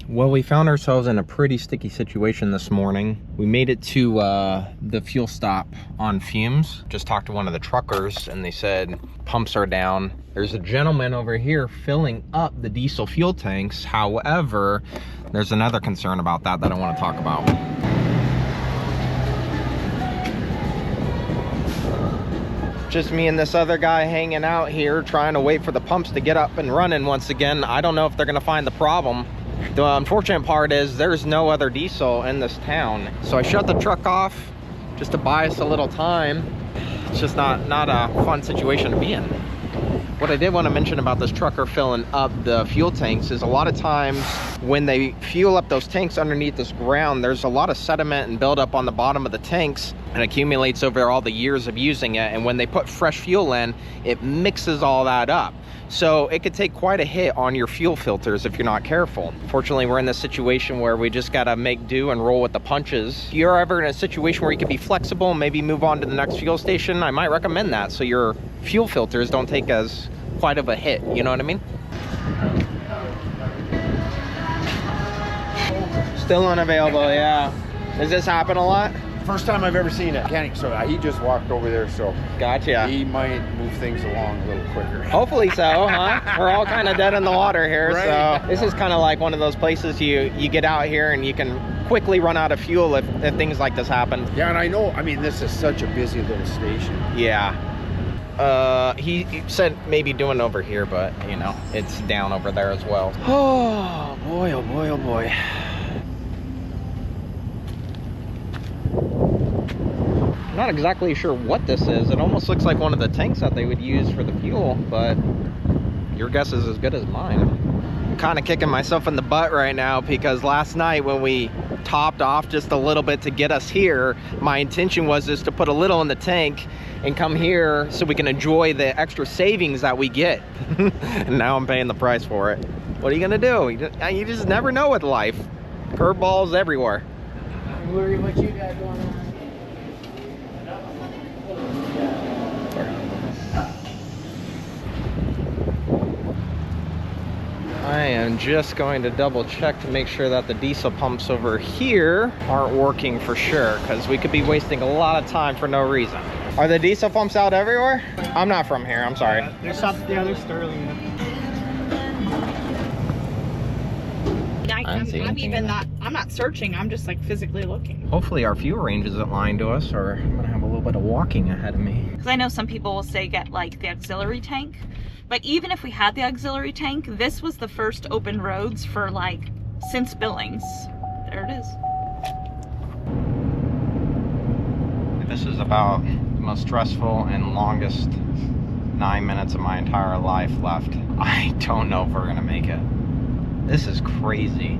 Well, we found ourselves in a pretty sticky situation this morning. We made it to the fuel stop on fumes. Just talked to one of the truckers and they said pumps are down. There's a gentleman over here filling up the diesel fuel tanks. However, there's another concern about that I want to talk about. Just me and this other guy hanging out here trying to wait for the pumps to get up and running once again. I don't know if they're gonna find the problem. The unfortunate part is there's no other diesel in this town. So I shut the truck off just to buy us a little time. It's just not a fun situation to be in. What I did want to mention about this trucker filling up the fuel tanks is a lot of times when they fuel up those tanks underneath this ground, there's a lot of sediment and buildup on the bottom of the tanks and accumulates over all the years of using it. And when they put fresh fuel in, it mixes all that up. So it could take quite a hit on your fuel filters if you're not careful. Fortunately, we're in this situation where we just gotta make do and roll with the punches. If you're ever in a situation where you can be flexible and maybe move on to the next fuel station, I might recommend that so your fuel filters don't take as quite of a hit, you know what I mean? Still unavailable, yeah. Does this happen a lot? First time I've ever seen it. Mechanic, so he just walked over there, so gotcha. He might move things along a little quicker. Hopefully so, huh? We're all kind of dead in the water here, right. So this is kind of like one of those places you get out here and you can quickly run out of fuel if things like this happen. Yeah, and I know, I mean, this is such a busy little station. Yeah. He said maybe doing over here, but you know, it's down over there as well. Oh boy, oh boy, oh boy. Not exactly sure what this is. It almost looks like one of the tanks that they would use for the fuel, but your guess is as good as mine. I'm kind of kicking myself in the butt right now because last night when we topped off just a little bit to get us here, my intention was just to put a little in the tank and come here so we can enjoy the extra savings that we get. And now I'm paying the price for it. What are you gonna do? You just never know with life. Curveballs everywhere. Don't worry what you got going on. I am just going to double check to make sure that the diesel pumps over here aren't working for sure, because we could be wasting a lot of time for no reason. Are the diesel pumps out everywhere? I'm not from here, I'm sorry. There's some, yeah, there's Sterling. I'm not searching, I'm just like physically looking. Hopefully our fuel range isn't lying to us, or I'm gonna have a little bit of walking ahead of me. Because I know some people will say get like the auxiliary tank, but even if we had the auxiliary tank, this was the first open roads for like since Billings. There it is. This is about the most stressful and longest 9 minutes of my entire life left. I don't know if we're gonna make it. This is crazy.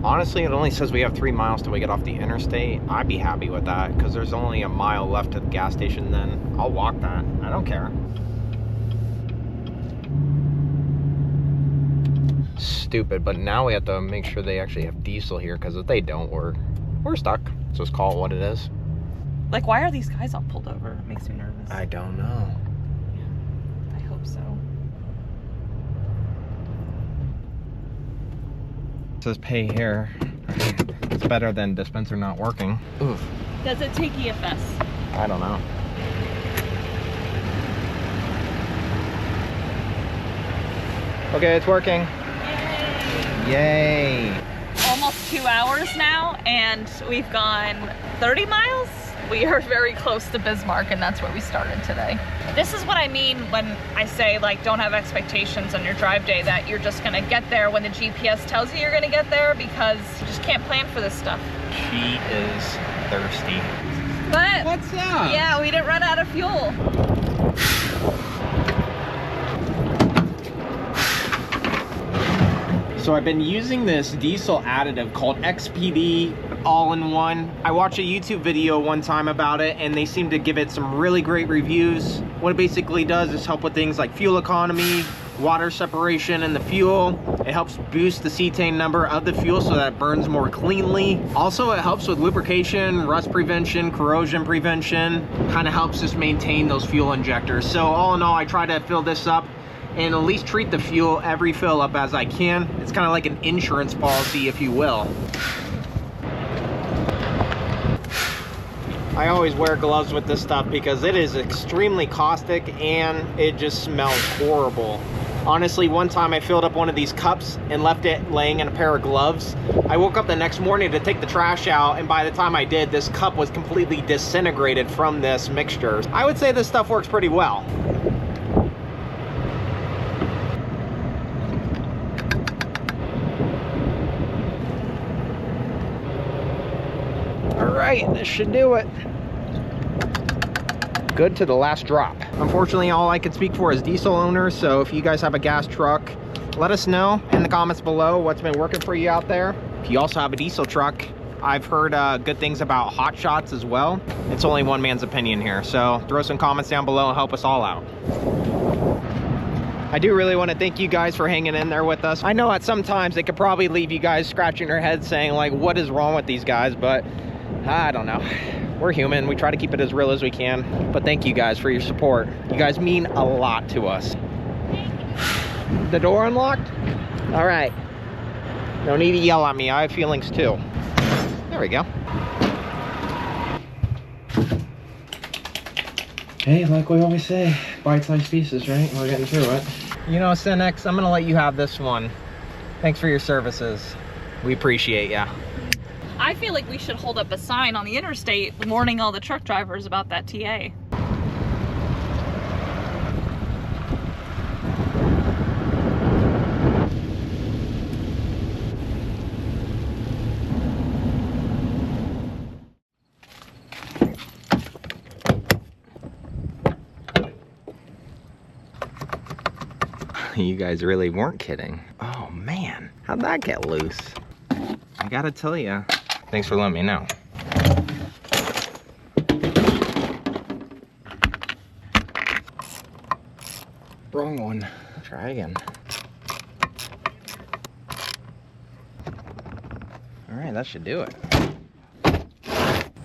Honestly, it only says we have 3 miles till we get off the interstate. I'd be happy with that because there's only a mile left to the gas station. Then I'll walk that. I don't care. Stupid, but now we have to make sure they actually have diesel here, because if they don't, we're stuck. So let's call it what it is. Like, why are these guys all pulled over? It makes me nervous. I don't know. I hope so. It says pay here. It's better than dispenser not working. Oof. Does it take EFS? I don't know. Okay, it's working. Yay. Yay. Almost 2 hours now, and we've gone 30 miles. We are very close to Bismarck, and that's where we started today. This is what I mean when I say, like, don't have expectations on your drive day, that you're just gonna get there when the GPS tells you you're gonna get there, because you just can't plan for this stuff. She is thirsty. But what's up? Yeah, we didn't run out of fuel. So I've been using this diesel additive called XPD all-in-one. I watched a YouTube video one time about it and they seem to give it some really great reviews. What it basically does is help with things like fuel economy, water separation in the fuel. It helps boost the cetane number of the fuel so that it burns more cleanly. Also, it helps with lubrication, rust prevention, corrosion prevention. Kind of helps just maintain those fuel injectors. So all in all, I try to fill this up and at least treat the fuel every fill up as I can. It's kind of like an insurance policy, if you will. I always wear gloves with this stuff because it is extremely caustic and it just smells horrible. Honestly, one time I filled up one of these cups and left it laying in a pair of gloves. I woke up the next morning to take the trash out, and by the time I did, this cup was completely disintegrated from this mixture. I would say this stuff works pretty well. All right, this should do it. Good to the last drop. Unfortunately, all I can speak for is diesel owners, so if you guys have a gas truck, let us know in the comments below what's been working for you out there. If you also have a diesel truck, I've heard good things about hot shots as well. It's only one man's opinion here, so throw some comments down below and help us all out. I do really want to thank you guys for hanging in there with us. I know at some times it could probably leave you guys scratching your head saying like, what is wrong with these guys? But I don't know. We're human. We try to keep it as real as we can. But thank you guys for your support. You guys mean a lot to us. The door unlocked? All right. No need to yell at me. I have feelings too. There we go. Hey, like we always say, bite-sized pieces, right? We're getting through it. You know, Cinex, I'm gonna let you have this one. Thanks for your services. We appreciate ya. I feel like we should hold up a sign on the interstate warning all the truck drivers about that TA. You guys really weren't kidding. Oh man, how'd that get loose? I gotta tell you. Thanks for letting me know. Wrong one. Try again. All right, that should do it.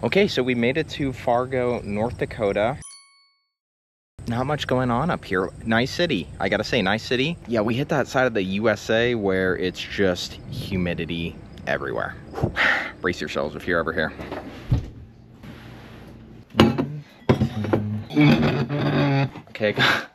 Okay, so we made it to Fargo, North Dakota. Not much going on up here. Nice city. I gotta say, nice city. Yeah, we hit that side of the USA where it's just humidity everywhere. Brace yourselves if you're ever here. Okay,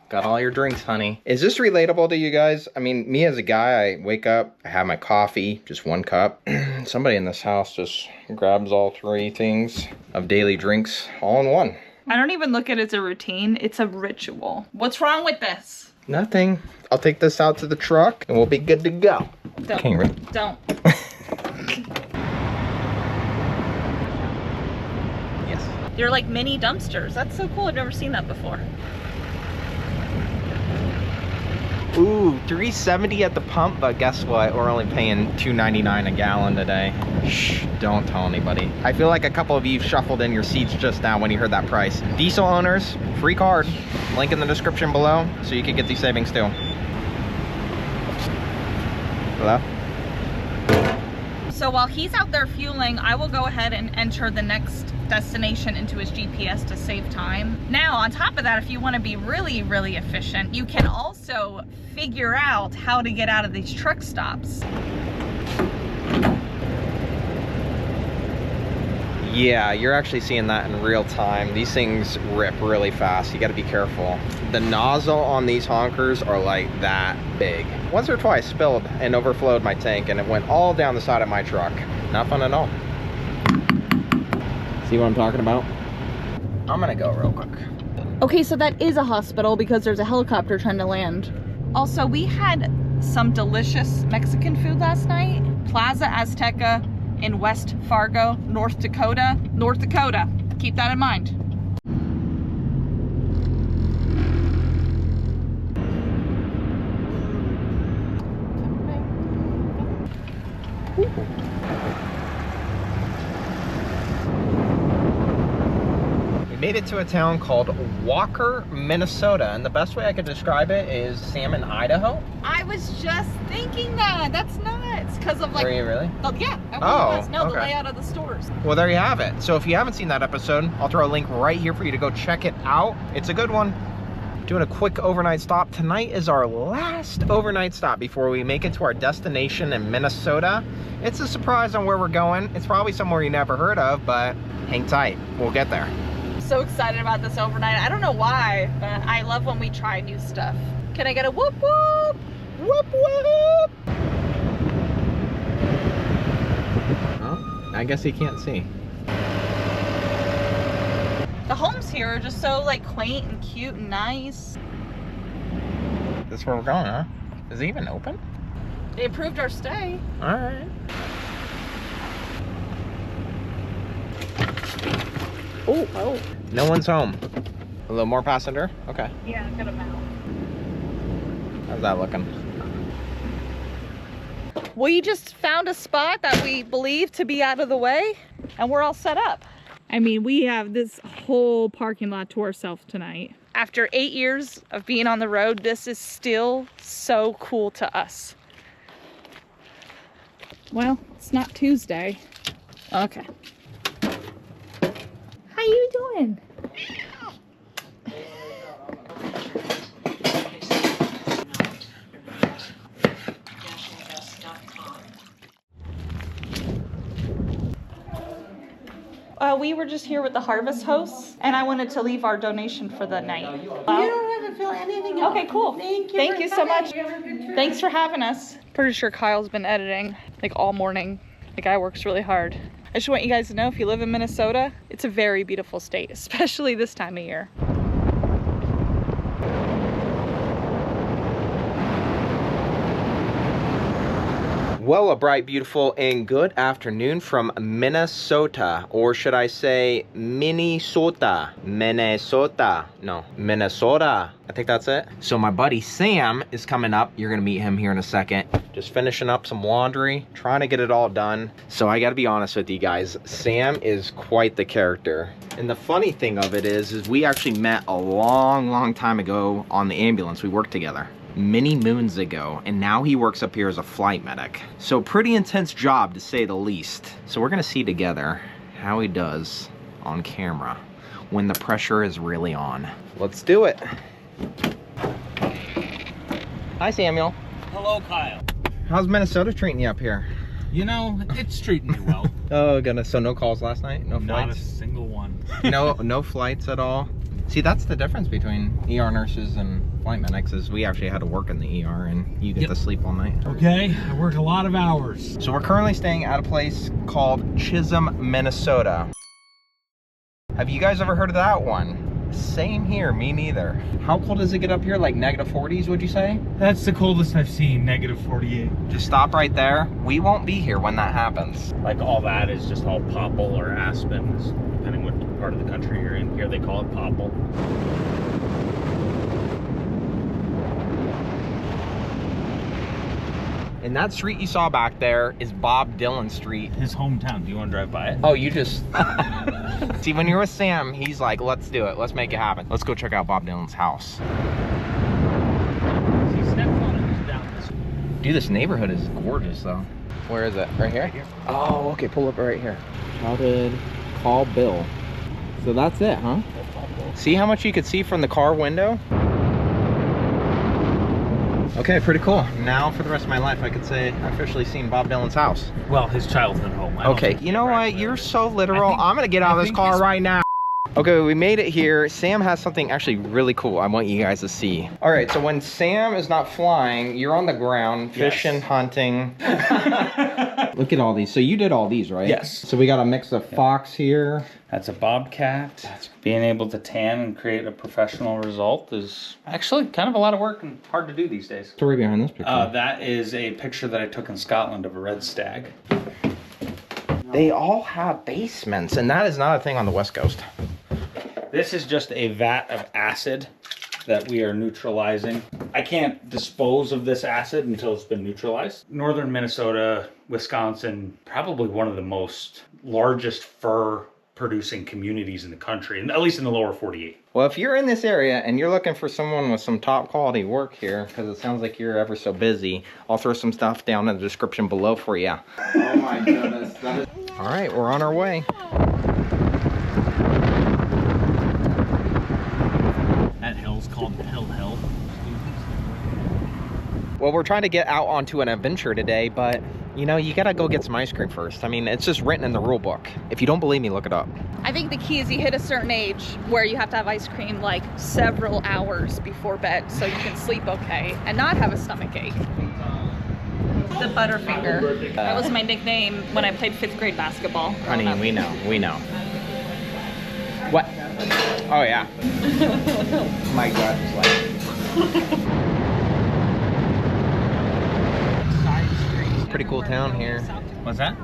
got all your drinks, honey. Is this relatable to you guys? I mean, me as a guy, I wake up, I have my coffee, just one cup. Somebody in this house just grabs all three things of daily drinks all in one. I don't even look at it as a routine, it's a ritual. What's wrong with this? Nothing. I'll take this out to the truck and we'll be good to go. Don't. Okay, Rick. Don't. Yes. You're like mini dumpsters. That's so cool. I've never seen that before. Ooh, $3.70 at the pump, but guess what? We're only paying $2.99 a gallon today. Shh, don't tell anybody. I feel like a couple of you shuffled in your seats just now when you heard that price. Diesel owners, free card. Link in the description below so you can get these savings too. Hello? So while he's out there fueling, I will go ahead and enter the next destination into his GPS to save time. Now, on top of that, if you want to be really, really efficient, you can also figure out how to get out of these truck stops. Yeah, you're actually seeing that in real time. These things rip really fast. You got to be careful. The nozzle on these honkers are like that big. Once or twice spilled and overflowed my tank and it went all down the side of my truck. Not fun at all. See what I'm talking about? I'm gonna go real quick. Okay, so that is a hospital because there's a helicopter trying to land. Also, we had some delicious Mexican food last night. Plaza Azteca in West Fargo, North Dakota. North Dakota, keep that in mind. Made it to a town called Walker, Minnesota, and the best way I could describe it is Salmon, Idaho. I was just thinking that. That's nuts. Because of like. Were you really? Oh, yeah. I was. No, okay. The layout of the stores. Well, there you have it. So if you haven't seen that episode, I'll throw a link right here for you to go check it out. It's a good one. Doing a quick overnight stop. Tonight is our last overnight stop before we make it to our destination in Minnesota. It's a surprise on where we're going. It's probably somewhere you never heard of, but hang tight. We'll get there. So excited about this overnight. I don't know why, but I love when we try new stuff. Can I get a whoop whoop? Whoop whoop! Oh, I guess he can't see. The homes here are just so like quaint and cute and nice. This is where we're going, huh? Is it even open? They approved our stay. All right. Oh. No one's home. A little more passenger? Okay. Yeah, I'm gonna mount. How's that looking? We just found a spot that we believe to be out of the way, and we're all set up. I mean, we have this whole parking lot to ourselves tonight. After 8 years of being on the road, this is still so cool to us. Well, it's not Tuesday. Okay. How you doing? We were just here with the harvest hosts, and I wanted to leave our donation for the night. You don't have to fill anything out. Okay, cool. Thank you so much. You have a good trip. Thanks for having us. Pretty sure Kyle's been editing like all morning. The guy works really hard. I just want you guys to know, if you live in Minnesota, it's a very beautiful state, especially this time of year. Well, a bright, beautiful, and good afternoon from Minnesota, or should I say Minnesota? No, Minnesota. I think that's it. So my buddy Sam is coming up. You're gonna meet him here in a second. Just finishing up some laundry, trying to get it all done. So I gotta be honest with you guys, Sam is quite the character. And the funny thing of it is we actually met a long time ago on the ambulance. We worked together many moons ago, and now he works up here as a flight medic. So pretty intense job, to say the least. So we're gonna see together how he does on camera when the pressure is really on. Let's do it. Hi, Samuel. Hello, Kyle. How's Minnesota treating you up here? You know, it's treating me well. Oh goodness, so no calls last night? No Not flights? a single one. No flights at all? See, that's the difference between ER nurses and flight medics, is we actually had to work in the ER and you get to sleep all night. Okay, I work a lot of hours. So we're currently staying at a place called Chisholm, Minnesota. Have you guys ever heard of that one? Same here, me neither. How cold does it get up here? Like -40s, would you say? That's the coldest I've seen, -48. Just stop right there. We won't be here when that happens. Like all that is just all popple or aspens, depending what part of the country you're in. Here they call it popple. And that street you saw back there is Bob Dylan Street. His hometown. Do you want to drive by it? Oh, you just... See, when you're with Sam, he's like, let's do it. Let's make it happen. Let's go check out Bob Dylan's house. He stepped on it, he's down this way. Dude, this neighborhood is gorgeous, though. Where is it? Right here? Oh, okay. Pull up right here. Childhood Call Bill. So that's it, huh? See how much you could see from the car window? Okay, pretty cool. Now, for the rest of my life, I could say I've officially seen Bob Dylan's house. Well, his childhood home. I don't Okay, think you know what? You're so literal. I'm gonna get out of this car his- right now. Okay, we made it here. Sam has something actually really cool I want you guys to see. All right, so when Sam is not flying, you're on the ground, fishing, Yes. hunting. Look at all these. So you did all these, right? Yes. So we got a mix of fox here. That's a bobcat. Being able to tan and create a professional result is actually kind of a lot of work and hard to do these days. Story behind this picture. That is a picture that I took in Scotland of a red stag. They all have basements, and that is not a thing on the West Coast. This is just a vat of acid that we are neutralizing. I can't dispose of this acid until it's been neutralized. Northern Minnesota, Wisconsin, probably one of the largest fur producing communities in the country, and at least in the lower 48. Well, if you're in this area and you're looking for someone with some top quality work here, because it sounds like you're ever so busy, I'll throw some stuff down in the description below for you. Oh my goodness. All right, we're on our way. That hill's called the Hill Well, we're trying to get out onto an adventure today, but you know, you gotta go get some ice cream first. I mean, it's just written in the rule book. If you don't believe me, look it up. I think the key is you hit a certain age where you have to have ice cream like several hours before bed so you can sleep okay and not have a stomach ache. The Butterfinger. That was my nickname when I played 5th grade basketball. Honey, we know. What? Oh yeah. My gut is like. Pretty cool town here. What's that?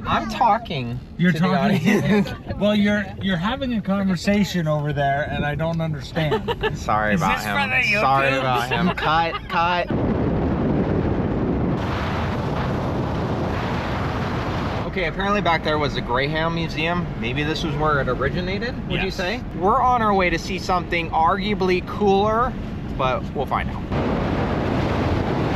I'm talking. You're to the talking. audience. Well, you're having a conversation over there, and I don't understand. Sorry Is about this him. for the YouTube? Sorry about him. Cut. Okay, apparently back there was the Greyhound Museum. Maybe this was where it originated, would you Yes. say? We're on our way to see something arguably cooler, but we'll find out.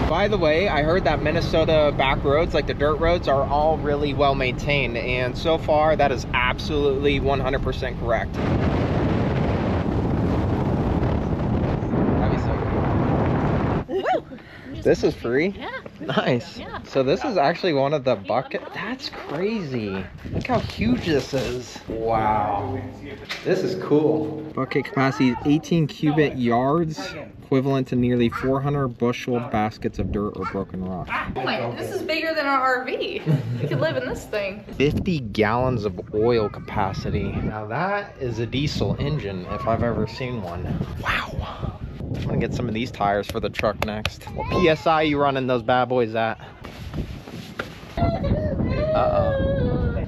By the way, I heard that Minnesota back roads, like the dirt roads, are all really well maintained, and so far that is absolutely 100% correct. That'd be so cool. This is free? Yeah. Nice. Yeah. So this is actually one of the bucket. That's crazy. Look how huge this is. Wow. This is cool. Bucket capacity is 18 cubic yards, equivalent to nearly 400 bushel baskets of dirt or broken rock. Oh my, this is bigger than our RV. We could live in this thing. 50 gallons of oil capacity. Now that is a diesel engine if I've ever seen one. Wow. I'm gonna get some of these tires for the truck next. What PSI you running those bad boys at? Uh-oh.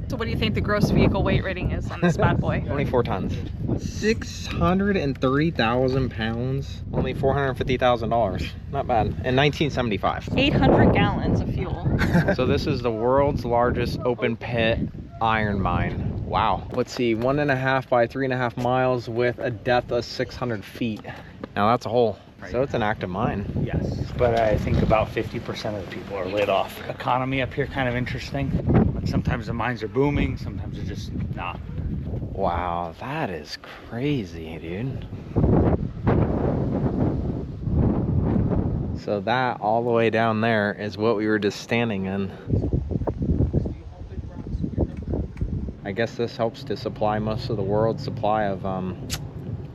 So what do you think the gross vehicle weight rating is on this bad boy? 24 tons. 630,000 pounds. Only $450,000. Not bad. In 1975. 800 gallons of fuel. So this is the world's largest open pit iron mine. Wow. Let's see, 1.5 by 3.5 miles with a depth of 600 feet. Now that's a hole. So it's an active mine. Yes, but I think about 50% of the people are laid off. Economy up here kind of interesting. Like sometimes the mines are booming, sometimes they're just not. Wow, that is crazy, dude. So that all the way down there is what we were just standing in. I guess this helps to supply most of the world's supply of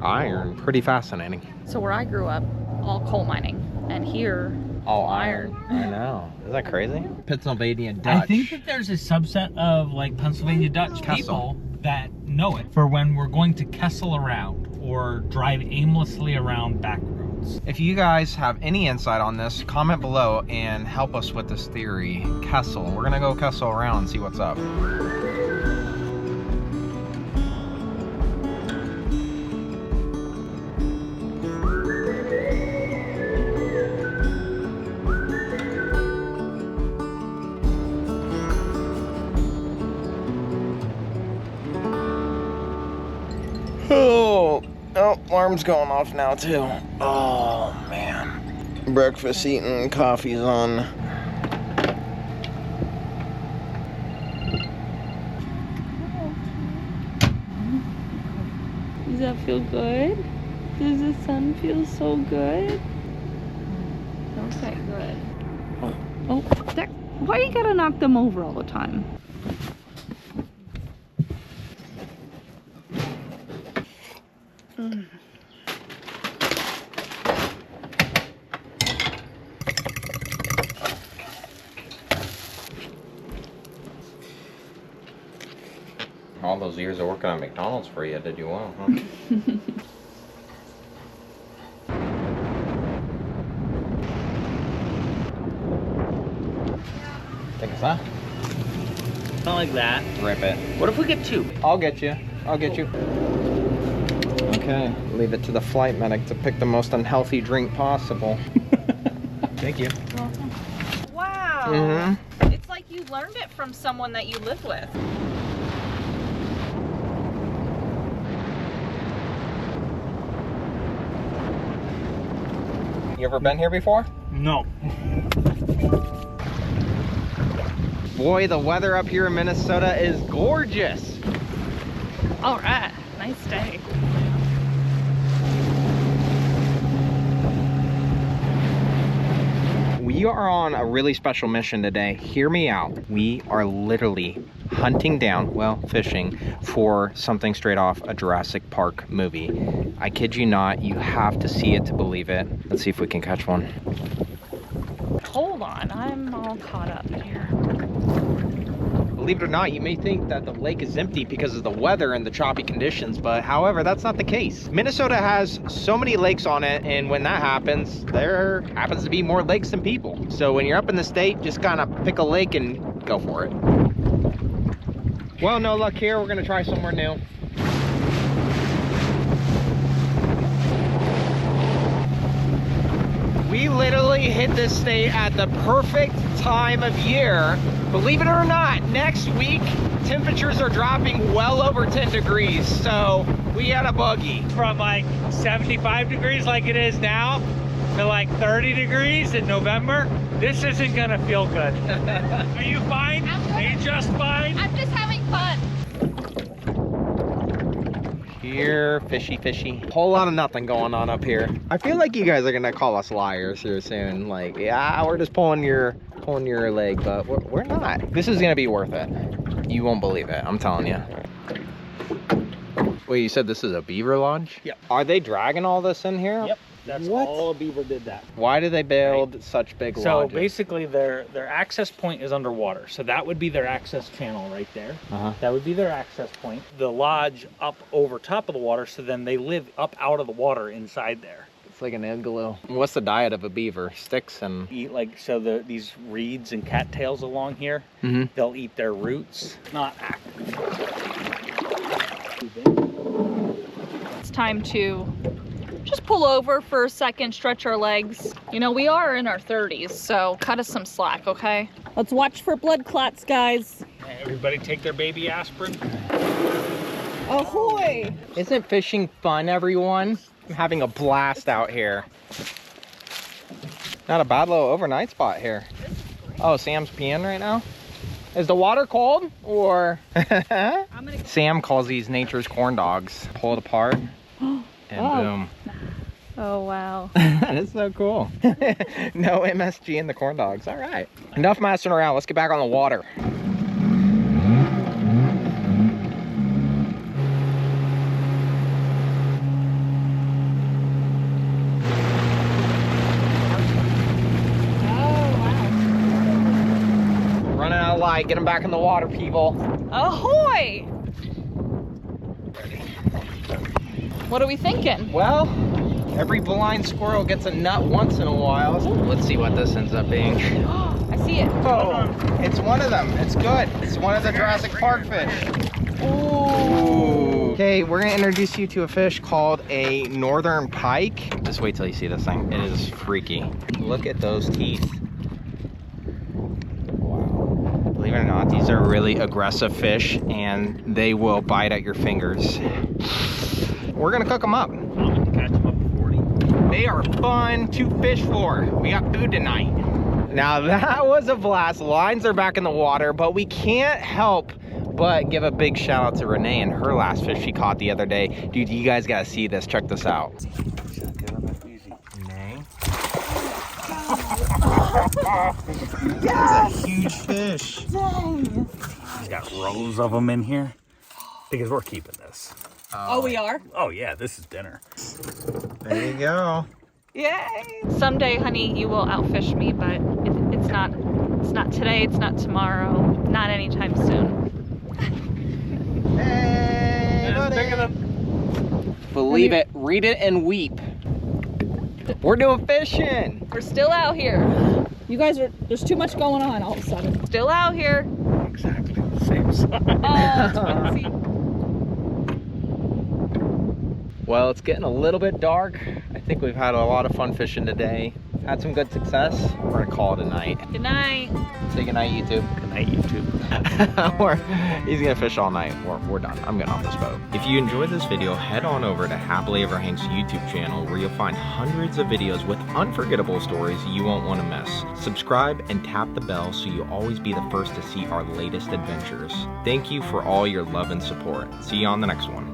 iron. Pretty fascinating. So where I grew up, all coal mining, and here, All iron. I know. Isn't that crazy? Pennsylvania Dutch. I think that there's a subset of like Pennsylvania Dutch Kessel. people that know it for when we're going to Kessel around or drive aimlessly around back roads. If you guys have any insight on this, comment below and help us with this theory. Kessel. We're gonna go Kessel around and see what's up. Oh, alarm's going off now too. Oh man. Breakfast eating, coffee's on. Does that feel good? Does the sun feel so good? Okay, good. Oh, that, why you gotta knock them over all the time? All those years of working at McDonald's for you did you well, huh? Think it's that? Not like that. Rip it. What if we get two? I'll get you. I'll get you. Okay, leave it to the flight medic to pick the most unhealthy drink possible. Thank you. Wow. Mm-hmm. It's like you learned it from someone that you live with. You ever been here before? No. Boy, the weather up here in Minnesota is gorgeous. All right, nice day. We are on a really special mission today. Hear me out. We are literally hunting down, well, fishing for something straight off a Jurassic Park movie. I kid you not, you have to see it to believe it. Let's see if we can catch one. Hold on, I'm all caught up here. Believe it or not, you may think that the lake is empty because of the weather and the choppy conditions, but however, that's not the case. Minnesota has so many lakes on it, and when that happens, there happens to be more lakes than people. So when you're up in the state, just kind of pick a lake and go for it. Well, no luck here. We're gonna try somewhere new. We literally hit this state at the perfect time of year. Believe it or not, next week, temperatures are dropping well over 10 degrees. So we had a buggy. From like 75 degrees like it is now to like 30 degrees in November, this isn't gonna feel good. Are you fine? Are you just fine? I'm just having fun. Here, fishy. Whole lot of nothing going on up here. I feel like you guys are gonna call us liars here soon. Like, yeah, we're just pulling your leg, but we're not. This is gonna be worth it. You won't believe it, I'm telling you. Wait, you said this is a beaver lodge? Yep. Are they dragging all this in here? Yep. That's What? all a beaver did that. Why do they build such big So lodges? basically their access point is underwater. So that would be their access channel right there. Uh-huh. That would be their access point. The lodge up over top of the water, so then they live up out of the water inside there. It's like an igloo. What's the diet of a beaver? Sticks and... Eat like, so these reeds and cattails along here, Mhm. they'll eat their roots. Not active. It's time to just pull over for a second, stretch our legs. You know, we are in our 30s, so cut us some slack, okay? Let's watch for blood clots, guys. Everybody take their baby aspirin. Ahoy! Isn't fishing fun, everyone? I'm having a blast out here. Not a bad little overnight spot here. Oh, Sam's peeing right now? Is the water cold, or? Sam calls these nature's corn dogs. Pull it apart, and boom. Oh, wow. That is so cool. No MSG in the corn dogs. All right. Enough messing around. Let's get back on the water. Running out of light. Get them back in the water, people. Ahoy! What are we thinking? Well, every blind squirrel gets a nut once in a while. Let's see what this ends up being. I see it. Oh, it's one of them. It's good. It's one of the Jurassic Park fish. Ooh. Okay, we're gonna introduce you to a fish called a northern pike. Just wait till you see this thing. It is freaky. Look at those teeth. Wow. Believe it or not, these are really aggressive fish, and they will bite at your fingers. We're gonna cook them up. I'm going to catch them up at 40. They are fun to fish for. We got food tonight. Now that was a blast. Lines are back in the water, but we can't help but give a big shout out to Renee and her last fish she caught the other day. Dude, you guys gotta see this. Check this out. Renee. Yes! A huge fish. Dang. He's got rows of them in here because we're keeping this. Oh, we are? Oh yeah, this is dinner. There you go. Yay! Someday, honey, you will outfish me, but it's not today, it's not tomorrow, not anytime soon. Hey, buddy. Believe it, read it, and weep. We're doing fishing. We're still out here. You guys are, there's too much going on all of a sudden. Still out here. Exactly the same size. Oh, twinsie. Well, it's getting a little bit dark. I think we've had a lot of fun fishing today. Had some good success. We're gonna call it a night. Good night. Say good night, YouTube. Good night, YouTube. He's gonna fish all night. We're done. I'm getting off this boat. If you enjoyed this video, head on over to HappilyEverHanks YouTube channel, where you'll find hundreds of videos with unforgettable stories you won't want to miss. Subscribe and tap the bell so you'll always be the first to see our latest adventures. Thank you for all your love and support. See you on the next one.